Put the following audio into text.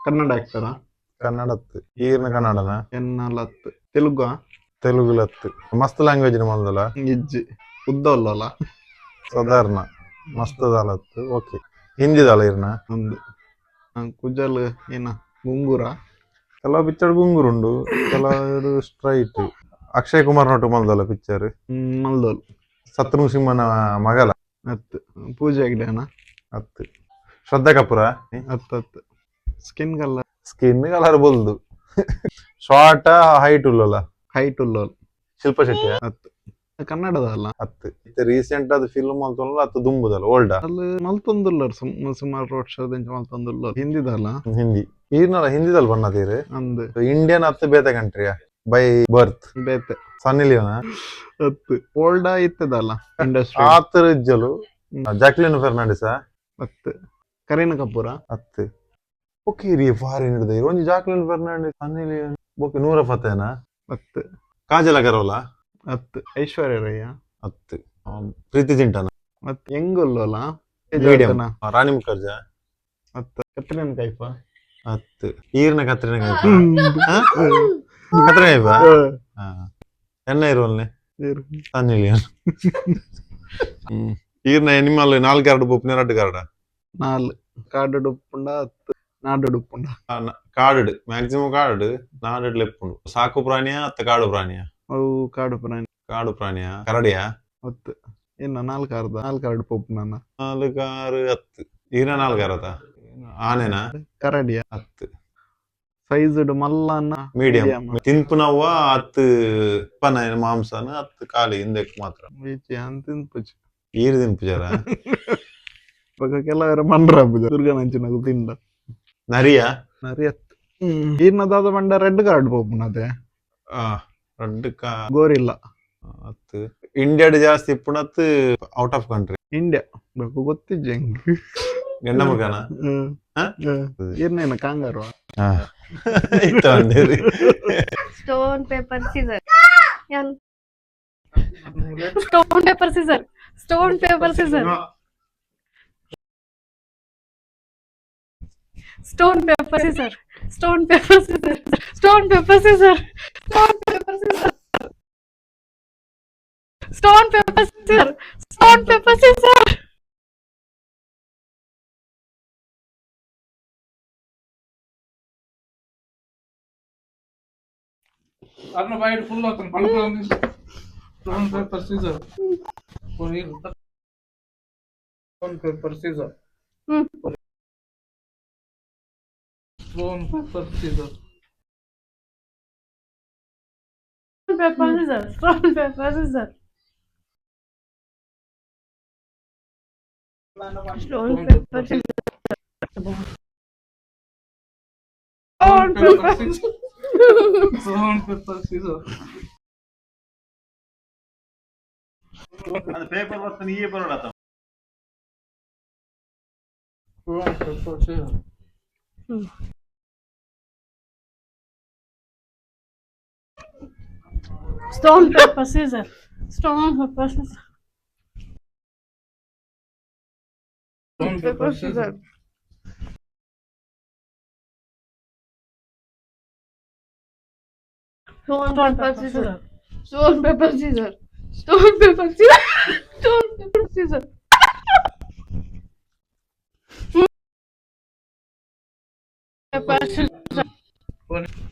ಕನ್ನಡ ಆಕ್ಟರಾ? ಕನ್ನಡತ್ತು ಈರ್ನ ಕನ್ನಡನ ಎನ್ನಲತ್ತು ತೆಲುಗು ತೆಲುಗುಲತ್ತು ಮಸ್ತ್ ಲ್ಯಾಂಗ್ವೇಜ್ ಮಂದಲ ಇಜ್ಜಿ ಉದ್ದ ಅಲ್ಲಲ್ಲ ಸಾಧಾರಣ ಮಸ್ತ್ ದಾಲತ್ತು ಓಕೆ ಹಿಂದಿ ದಾಲ ಇರ್ನ ಒಂದು ಕುಜಲ್ ಏನ ಗುಂಗುರ ಕೆಲವು ಪಿಕ್ಚರ್ ಗುಂಗುರುಂಡು ಕೆಲವರು ಸ್ಟ್ರೈಟ್ ಅಕ್ಷಯ್ ಕುಮಾರ್ ನೋಟು ಮಲ್ದಲ್ಲ ಪಿಕ್ಚರ್ ಮಲ್ದೋಲ್ ಶತ್ರುಸಿಂಹನ ಮಗಲ ಹತ್ತು ಪೂಜೆ ಹೆಗ್ಡೆನ ಹತ್ತು ಶ್ರದ್ಧಾ ಕಪೂರ ಹತ್ತು ಸ್ಕಿನ್ ಕಲರ್ ಸ್ಕಿನ್ ಕಲರ್ ಬಲ್ದು ಶಾರ್ಟ್ ಹೈಟ್ ಉಲ್ಲಲ್ಲ ಹೈಟ್ ಉಲ್ಲೋಲ್ ಶಿಲ್ಪಾ ಶೆಟ್ಟಿ ಹತ್ತು ಕನ್ನಡದ ಅಲ್ಲ ಹತ್ತು ರೀಸೆಂಟ್ ಅದು ಫಿಲ್ಮ್ ಅಂತಲ್ಲ ಹತ್ತು ದುಂಬುದಲ್ಲ ಓಲ್ಡ ಅಲ್ಲಿ ಮಲ್ತೊಂದುಲ್ಲರ್ ಸುಮಾರು ರೋಡ್ ಶೋದಂಚ ಮಲ್ತೊಂದುಲ್ಲರ್ ಹಿಂದಿದಲ್ಲ ಹಿಂದಿ ಈರ್ನಲ್ಲ ಹಿಂದಿದಲ್ಲಿ ಬಣ್ಣತೀರಿ ಅಂದ್ ಇಂಡಿಯನ್ ಹತ್ತು ಬೇತೆ ಕಂಟ್ರಿಯ ಬೈ ಬರ್ತ್ ಬೇತೆ ಸನ್ನಿ ಲಿಯೋನ ಹತ್ತು ಓಲ್ಡ ಇತ್ತದಲ್ಲ ಇಂಡಸ್ಟ್ರಿ ಆತರ ಇಜ್ಜಲು ಜಾಕ್ಲಿನ್ ಫೆರ್ನಾಂಡಿಸ ಹತ್ತು ಕರೀನಾ ಕಪೂರ ಹತ್ತು ಓಕೆ ರೀ ಫಾರಿನ್ ಹಿಡಿದ ಒಂಜಿ ಜಾಕ್ಲಿನ್ ಫೆರ್ನಾಂಡಿಸ್ ಸನ್ನಿ ಲಿಯೋನ್ ಓಕೆ 100 ಹತ್ತು ಕಾಜಲ್ ಅಗರ್ವಾಲ ಹತ್ತು ಐಶ್ವರ್ಯ ರಯ್ಯ ಹತ್ತು ಪ್ರೀತಿ ಜಿಂಟನ ಮತ್ತೆ ಹೆಂಗೊಲ್ಲೋಲ ಮೀಡಿಯಂ ರಾಣಿ ಮುಖರ್ಜಿ ಹತ್ತು ಕತ್ರಿನಾ ಕೈಫ ಹತ್ತು ಈರ್ನ ಕತ್ರಿನ ಕೈಫ ಕತ್ರಿನ ಕೈಫ ಎನ್ನ ಇರುವಲ್ನೆ ಸನ್ನಿ ಲಿಯೋನ್ ಈರ್ನ ಎನಿಮಲ್ 4 ಕಾರ್ಡ್ ಬೊಪ್ಪುನೆ 2 ಕಾರ್ಡ 4 ಕಾರ್ಡ್ ಉಪ್ಪುಂಡ ಹತ್ತು ನಾಡು ಉಪ್ಪುಂಡ ಕಾಡು ಮ್ಯಾಕ್ಸಿಮಮ್ ಕಾಡು ನಾಡು ಲೆಪ್ಪುಂಡು ಸಾಕು ಪ್ರಾಣಿಯ ಅತ್ತ ಕಾಡು ಪ್ರಾಣಿಯ ಅವು ಕಾಡು ಪ್ರಾಣಿ ಕಾಡು ಪ್ರಾಣಿಯ ಕರಡಿಯ ಹತ್ತು ಇನ್ನ 4 ಕಾರ್ಡ್ ಪೊಪ್ಪು ನನ್ನ 4 ಕಾರು 10 ಈರ್ನ 4 ಕಾರದ ಆನೆನ ಕರಡಿಯ ಹತ್ತು ಸೈಜ್ ಮಲ್ಲನ ಮೀಡಿಯಂ ತಿನ್ಪುನವ್ವ 10 ಪನ ಮಾಂಸನ 10 ಕಾಲಿ ಹಿಂದಕ್ಕೆ ಮಾತ್ರ ತಿನ್ಪುಜಿ ಈರು ತಿನ್ಪುಜಾರ ಪಕ್ಕ ಕೆಲವರ ಮಂಡ್ರ ಹಬ್ಬದ ದುರ್ಗನಂಚಿನ ತಿಂಡ ನರಿಯ ನರಿ ಹತ್ತು ಈರ್ನದಾದ ಮಂಡ ರೆಡ್ ಕಾರ್ಡ್ ಪೋಪುನದೆ ರೆಡ್ ಗೋರಿಲ್ಲ ಹತ್ತು ಇಂಡಿಯಾಡ್ ಜಾಸ್ತಿ ಇಪ್ಪುಣತ್ತು ಔಟ್ ಆಫ್ ಕಂಟ್ರಿ ಇಂಡಿಯಾ ಗೊತ್ತಿಜ್ಜ ಹೆಂಗ್ ಗಂಡ ಮಗನ ಈರ್ನೇನ kangaroo stone paper scissor stone paper scissor stone paper scissor stone paper scissor stone paper scissor stone paper scissor stone paper scissor stone paper scissor stone paper scissor अपना वाइट फुल होता है पढ़ stone paper scissor stone paper scissor stone paper scissor paper scissor stone paper scissor stone paper scissor stone paper scissor stone paper scissor ಅದು paper ಬರ್ತಾನೆ ಈ ಬರೋಣ stone paper scissor stone paper scissor stone paper scissor stone paper scissor stone paper scissor stone paper scissor stone paper scissor stone paper scissor paper scissor